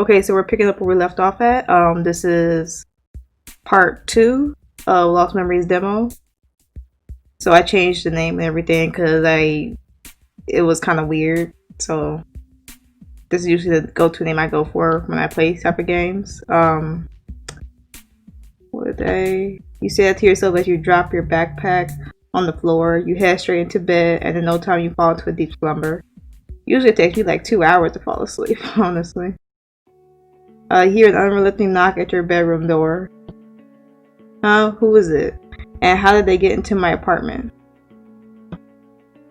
Okay, so we're picking up where we left off at. This is part 2 of Lost Memories demo. So I changed the name and everything because it was kind of weird. So this is usually the go-to name I go for when I play these type of games. You say that to yourself as you drop your backpack on the floor. You head straight into bed, and in no time you fall into a deep slumber. Usually it takes me like 2 hours to fall asleep, honestly. You hear an unrelenting knock at your bedroom door. Who is it? And how did they get into my apartment?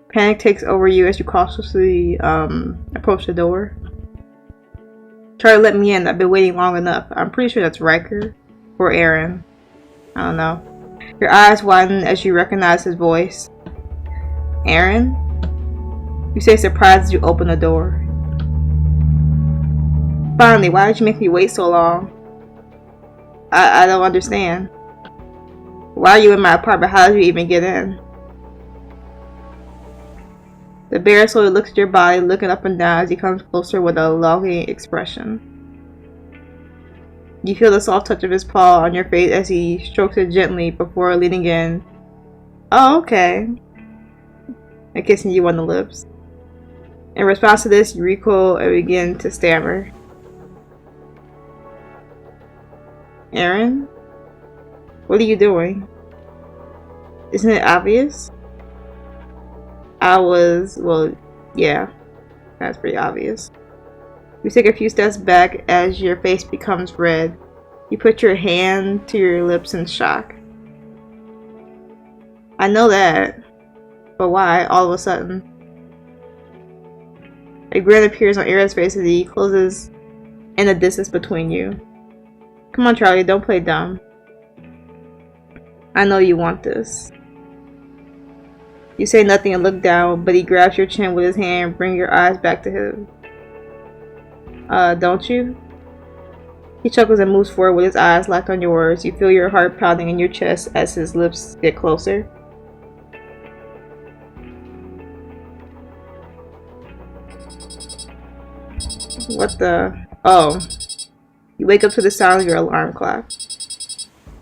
Panic takes over you as you cautiously approach the door. Try to let me in. I've been waiting long enough. I'm pretty sure that's Ryker or Aaron. I don't know. Your eyes widen as you recognize his voice. Aaron? You say surprised as you open the door. Finally, why did you make me wait so long? I don't understand. Why are you in my apartment? How did you even get in? The bear slowly looks at your body, looking up and down as he comes closer with a longing expression. You feel the soft touch of his paw on your face as he strokes it gently before leaning in. Oh, okay. And kissing you on the lips. In response to this, you recoil and begin to stammer. Aaron? What are you doing? Isn't it obvious? Well, yeah. That's pretty obvious. You take a few steps back as your face becomes red. You put your hand to your lips in shock. I know that. But why, all of a sudden? A grin appears on Aaron's face as he closes in the distance between you. Come on, Charlie, don't play dumb. I know you want this. You say nothing and look down, but he grabs your chin with his hand and brings your eyes back to him. Don't you? He chuckles and moves forward with his eyes locked on yours. You feel your heart pounding in your chest as his lips get closer. What the? Oh. You wake up to the sound of your alarm clock.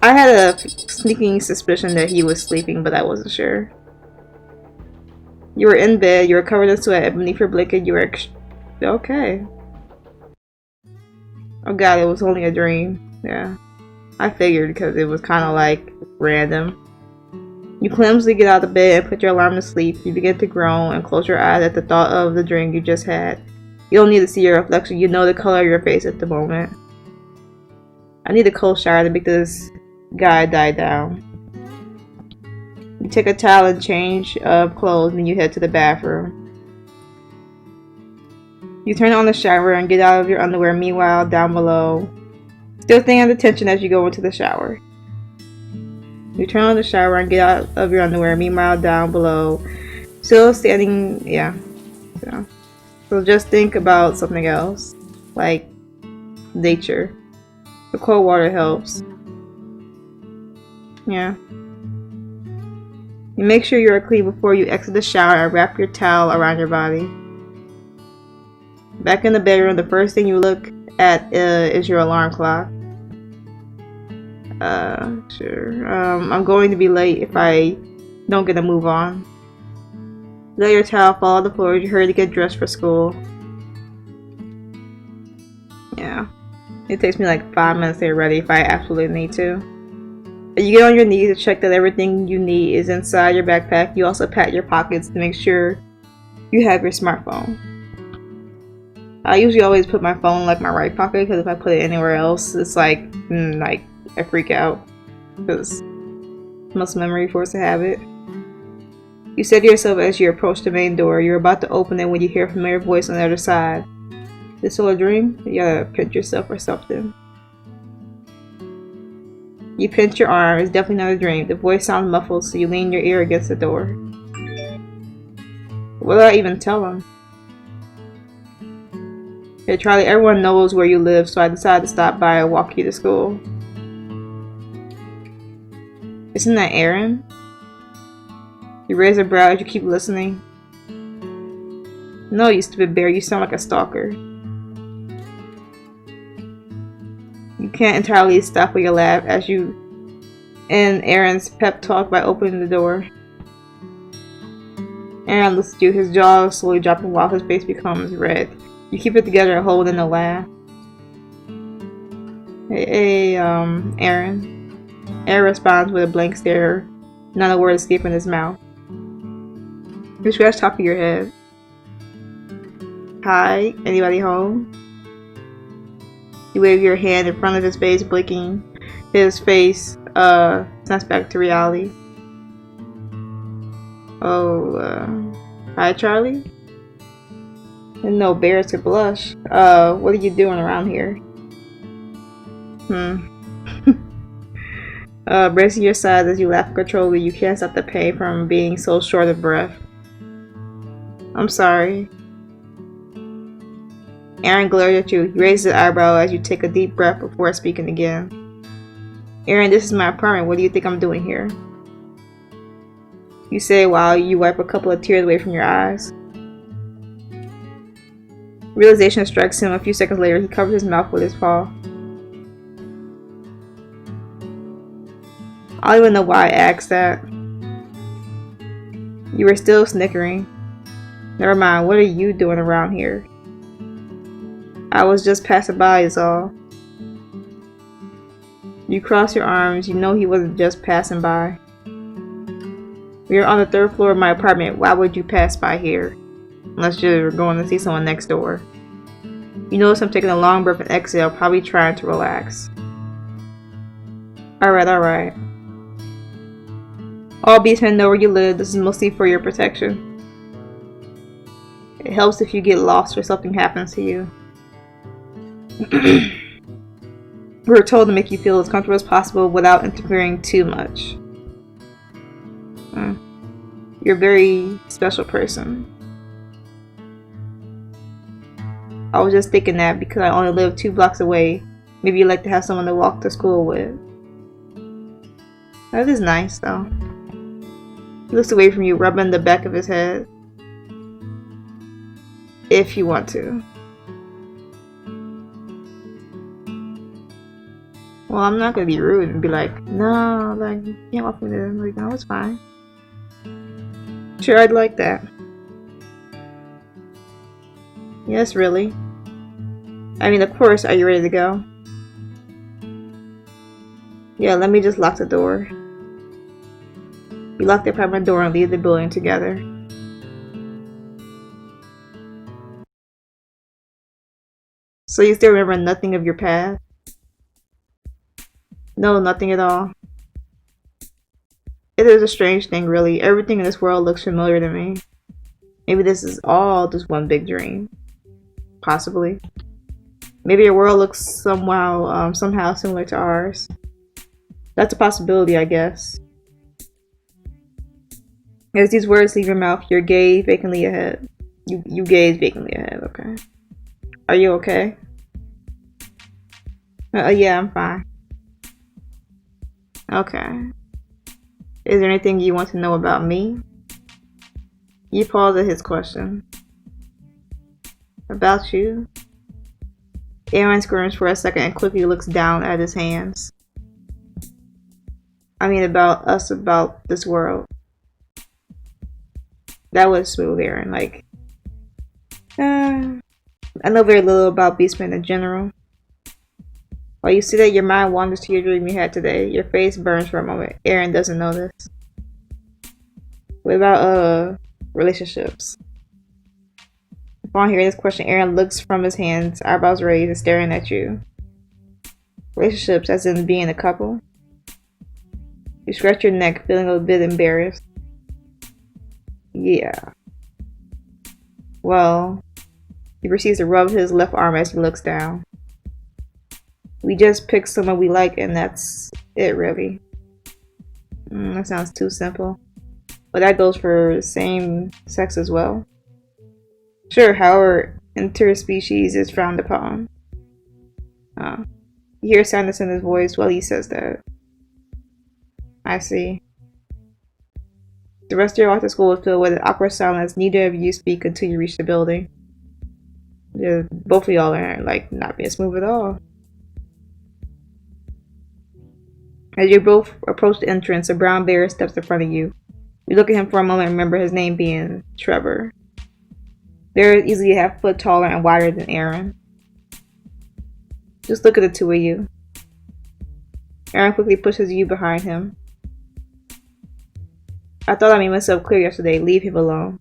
I had a sneaking suspicion that he was sleeping, but I wasn't sure. You were in bed, you were covered in sweat, and beneath your blanket you were okay. Oh god, it was only a dream. Yeah. I figured because it was kind of like random. You clumsily get out of bed and put your alarm to sleep. You begin to groan and close your eyes at the thought of the dream you just had. You don't need to see your reflection, you know the color of your face at the moment. I need a cold shower to make this guy die down. You take a towel and change of clothes, and you head to the bathroom. You turn on the shower and get out of your underwear. Meanwhile, down below, still staying under tension as you go into the shower. You turn on the shower and get out of your underwear. Meanwhile, down below, still standing. Yeah. So just think about something else, like nature. The cold water helps. Yeah. You make sure you are clean before you exit the shower and wrap your towel around your body. Back in the bedroom, the first thing you look at is your alarm clock. Sure. I'm going to be late if I don't get a move on. Let your towel fall on the floor as you hurry to get dressed for school. Yeah. It takes me like 5 minutes to get ready if I absolutely need to. You get on your knees to check that everything you need is inside your backpack. You also pat your pockets to make sure you have your smartphone. I usually always put my phone in like my right pocket because if I put it anywhere else, it's like I freak out because muscle memory forced to have it. You say to yourself as you approach the main door, you're about to open it when you hear a familiar voice on the other side. This still a dream? You gotta pinch yourself or something. You pinch your arm. It's definitely not a dream. The voice sounds muffled, so you lean your ear against the door. What do I even tell him? Hey Charlie, everyone knows where you live, so I decided to stop by and walk you to school. Isn't that Aaron? You raise a brow as you keep listening. No, you stupid bear, you sound like a stalker. can't entirely stifle your laugh as you end Aaron's pep talk by opening the door. Aaron looks at you, his jaw slowly dropping while his face becomes red. You keep it together and hold in a laugh. Hey, Aaron. Aaron responds with a blank stare, not a word escaping his mouth. You scratch the top of your head. Hi, anybody home? You wave your hand in front of his face, blinking. His face snaps back to reality. Oh, hi, Charlie? And no bears to blush. What are you doing around here? Bracing your sides as you laugh uncontrollably, you can't stop the pain from being so short of breath. I'm sorry. Aaron glared at you. He raises his eyebrow as you take a deep breath before speaking again. Aaron, this is my apartment. What do you think I'm doing here? You say while you wipe a couple of tears away from your eyes. Realization strikes him. A few seconds later, he covers his mouth with his paw. I don't even know why I asked that. You were still snickering. Never mind, what are you doing around here? I was just passing by is all. You cross your arms, you know he wasn't just passing by. We are on the 3rd floor of my apartment, why would you pass by here? Unless you're going to see someone next door. You notice I'm taking a long breath and exhale, probably trying to relax. Alright. All beastmen know where you live, this is mostly for your protection. It helps if you get lost or something happens to you. We were told to make you feel as comfortable as possible without interfering too much. You're a very special person. I was just thinking that because I only live 2 blocks away, maybe you'd like to have someone to walk to school with. That is nice though. He looks away from you, rubbing the back of his head. If you want to. Well, I'm not gonna be rude and be like, no, like, you can't walk me there. I'm like, no, it's fine. Sure, I'd like that. Yes, really. I mean, of course, are you ready to go? Yeah, let me just lock the door. We lock the apartment door and leave the building together. So you still remember nothing of your past? No, nothing at all. It is a strange thing, really. Everything in this world looks familiar to me. Maybe this is all just one big dream. Possibly. Maybe your world looks somehow similar to ours. That's a possibility, I guess. As these words leave your mouth, you gaze vacantly ahead. You gaze vacantly ahead, okay. Are you okay? Yeah, I'm fine. Okay. Is there anything you want to know about me? You pause at his question. About you? Aaron squirms for a second and quickly looks down at his hands. I mean about us, about this world. That was smooth, Aaron. Like, I know very little about beastmen in general. While you see that, your mind wanders to your dream you had today. Your face burns for a moment. Aaron doesn't know this. What about, relationships? Upon hearing this question, Aaron looks from his hands, eyebrows raised, and staring at you. Relationships, as in being a couple? You scratch your neck, feeling a bit embarrassed. Yeah. Well, he proceeds to rub his left arm as he looks down. We just pick someone we like and that's it, really. That sounds too simple. But that goes for same sex as well. Sure, however, interspecies is frowned upon. You hear sadness in his voice while he says that. I see. The rest of your walk to school is filled with an awkward silence. Neither of you speak until you reach the building. Both of y'all are like not being smooth at all. As you both approach the entrance, a brown bear steps in front of you. You look at him for a moment and remember his name being Trevor. Bear is easily a half foot taller and wider than Aaron. Just look at the two of you. Aaron quickly pushes you behind him. I thought I made myself clear yesterday. Leave him alone.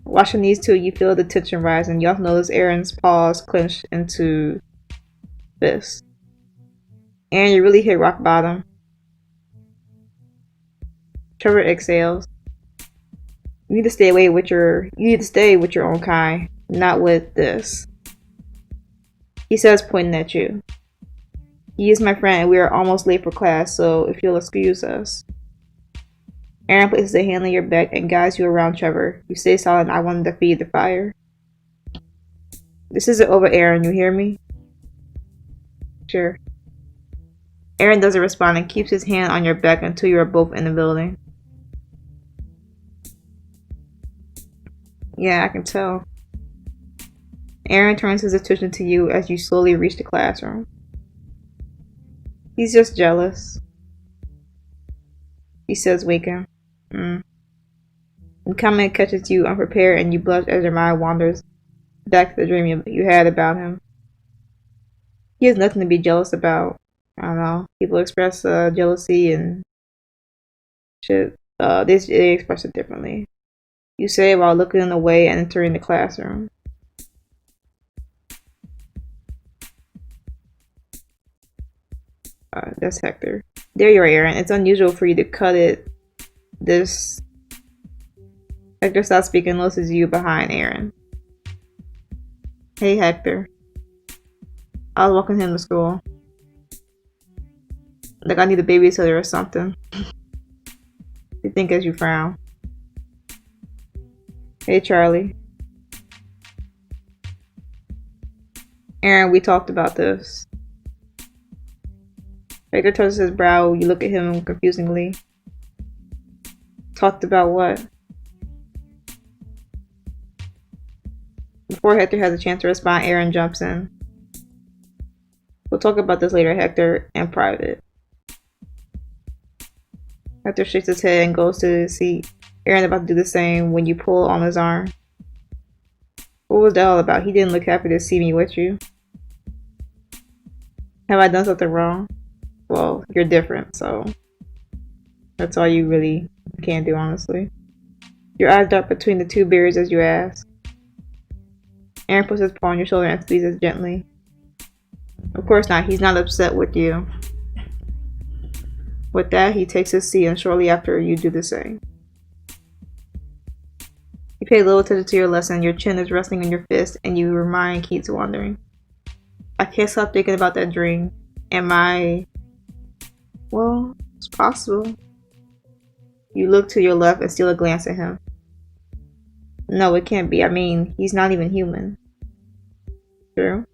Watching these two, you feel the tension rise, and you also notice Aaron's paws clenched into fists. Aaron, you really hit rock bottom. Trevor exhales. You need to stay with your own kind, not with this. He says, pointing at you. He is my friend, and we are almost late for class, so if you'll excuse us. Aaron places a hand on your back and guides you around Trevor. You stay silent. I wanted to feed the fire. This isn't over, Aaron. You hear me? Sure. Aaron doesn't respond and keeps his hand on your back until you are both in the building. Yeah, I can tell. Aaron turns his attention to you as you slowly reach the classroom. He's just jealous. He says, winking. And comment catches you unprepared and you blush as your mind wanders back to the dream you had about him. He has nothing to be jealous about. I don't know. People express jealousy and shit. They express it differently. You say while looking away and entering the classroom. That's Hector. There you are, Aaron. It's unusual for you to cut it. This. Hector stops speaking and notices you behind Aaron. Hey, Hector. I was walking him to school. Like I need a babysitter or something. You think as you frown. Hey, Charlie. Aaron, we talked about this. Ryker touches his brow. You look at him confusingly. Talked about what? Before Hector has a chance to respond, Aaron jumps in. We'll talk about this later, Hector, in private. Hector shakes his head and goes to his seat. Aaron about to do the same when you pull on his arm. What was that all about? He didn't look happy to see me with you. Have I done something wrong? Well, you're different, so that's all you really can do, honestly. Your eyes dart between the two beards as you ask. Aaron puts his paw on your shoulder and squeezes gently. Of course not. He's not upset with you. With that, he takes his seat, and shortly after, you do the same. You pay little attention to your lesson. Your chin is resting on your fist, and your mind keeps wandering. I can't stop thinking about that dream. Am I... Well, it's possible. You look to your left and steal a glance at him. No, it can't be. I mean, he's not even human. True.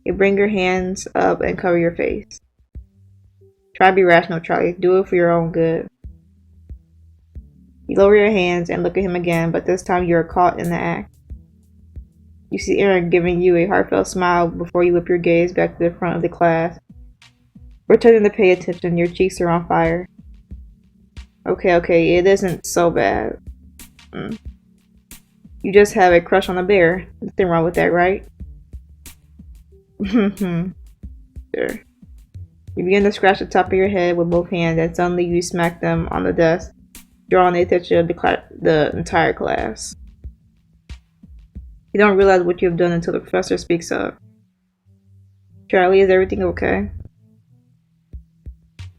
You bring your hands up and cover your face. Try to be rational, Charlie. Do it for your own good. You lower your hands and look at him again, but this time you are caught in the act. You see Aaron giving you a heartfelt smile before you whip your gaze back to the front of the class. Returning to pay attention, your cheeks are on fire. Okay, it isn't so bad. You just have a crush on a bear. Nothing wrong with that, right? Sure. You begin to scratch the top of your head with both hands, and suddenly you smack them on the desk, drawing the attention of the entire class. You don't realize what you have done until the professor speaks up. Charlie, is everything okay?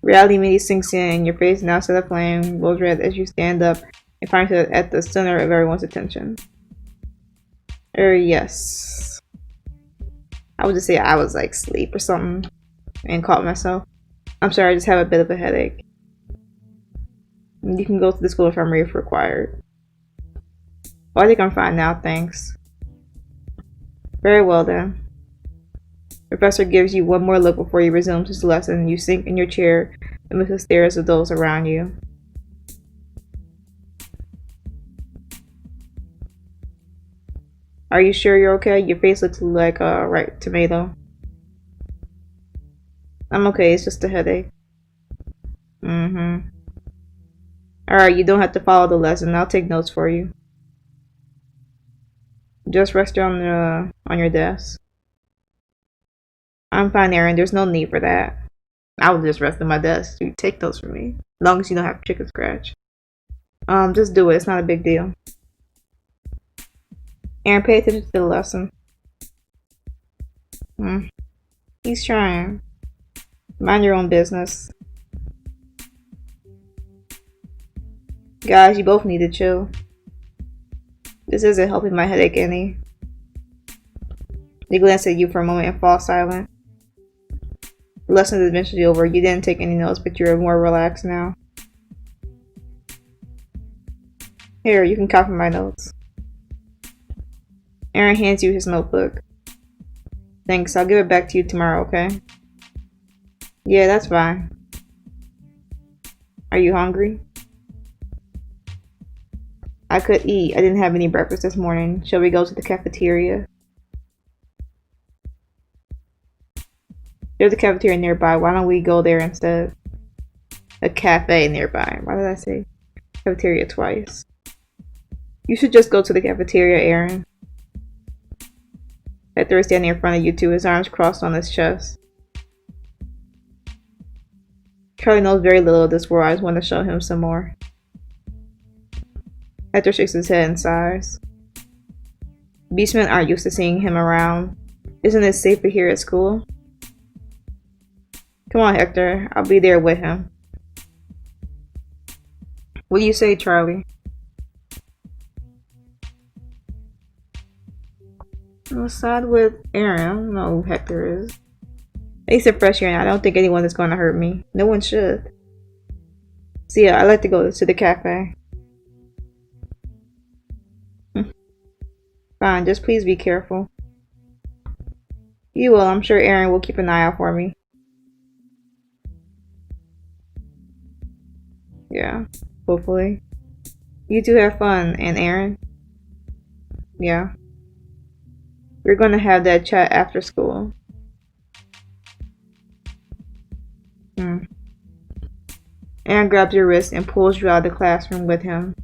Reality immediately sinks in, and your face now set aflame, glows red as you stand up and find yourself at the center of everyone's attention. Yes. I would just say I was like asleep or something and caught myself. I'm sorry, I just have a bit of a headache. You can go to the school infirmary if required. Well, I think I'm fine now, thanks. Very well then. The professor gives you one more look before he resumes his lesson. You sink in your chair amidst the stares of those around you. Are you sure you're okay? Your face looks like a ripe tomato. I'm okay, it's just a headache. Mm-hmm. Alright, you don't have to follow the lesson. I'll take notes for you. Just rest on your desk. I'm fine, Aaron. There's no need for that. I will just rest on my desk. You take notes for me. As long as you don't have chicken scratch. Just do it. It's not a big deal. Aaron, pay attention to the lesson. He's trying. Mind your own business. Guys, you both need to chill. This isn't helping my headache any. They glance at you for a moment and fall silent. The lesson is eventually over. You didn't take any notes, but you're more relaxed now. Here, you can copy my notes. Aaron hands you his notebook. Thanks, I'll give it back to you tomorrow, okay? Yeah, that's fine. Are you hungry? I could eat. I didn't have any breakfast this morning. Shall we go to the cafeteria? There's a cafeteria nearby. Why don't we go there instead? A cafe nearby. Why did I say cafeteria twice? You should just go to the cafeteria, Aaron. Hector is standing in front of you two, his arms crossed on his chest. Charlie knows very little of this world. I just want to show him some more. Hector shakes his head and sighs. Beastmen aren't used to seeing him around. Isn't it safer here at school? Come on, Hector. I'll be there with him. What do you say, Charlie? I'll side with Aaron. I don't know who Hector is. He's a freshman. I don't think anyone is going to hurt me. No one should. So yeah, I like to go to the cafe. Fine, just please be careful. You will. I'm sure Aaron will keep an eye out for me. Yeah, hopefully. You two have fun, and Aaron? Yeah. We're gonna have that chat after school. Aaron grabs your wrist and pulls you out of the classroom with him.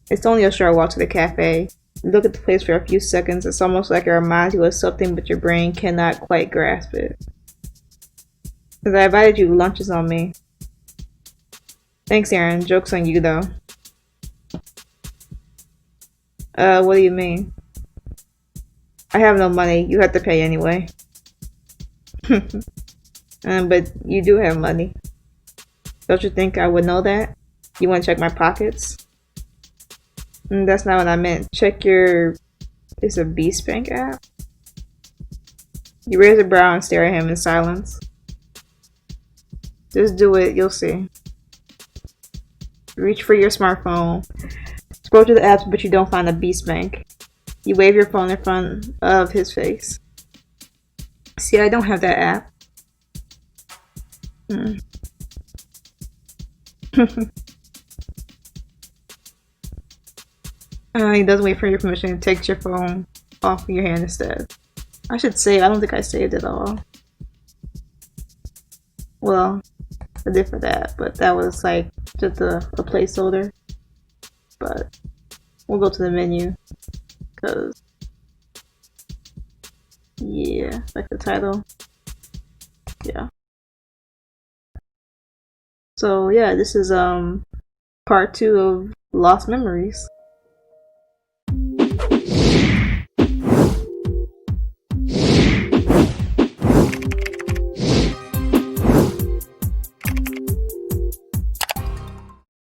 It's only a short walk to the cafe. You look at the place for a few seconds. It's almost like it reminds you of something, but your brain cannot quite grasp it. Because I invited you, lunch is on me. Thanks, Aaron. Joke's on you, though. What do you mean? I have no money. You have to pay anyway. But you do have money. Don't you think I would know that? You want to check my pockets? That's not what I meant. Check your... It's a Beast Bank app? You raise a brow and stare at him in silence. Just do it, you'll see. Reach for your smartphone. Scroll to the apps, but you don't find the Beast Bank. You wave your phone in front of his face. See, I don't have that app. He doesn't wait for your permission. He takes your phone off your hand instead. I should save. I don't think I saved it all. Well, I did for that, but that was like just a placeholder. But we'll go to the menu because yeah, like the title. Yeah. So yeah, this is part 2 of Lost Memories.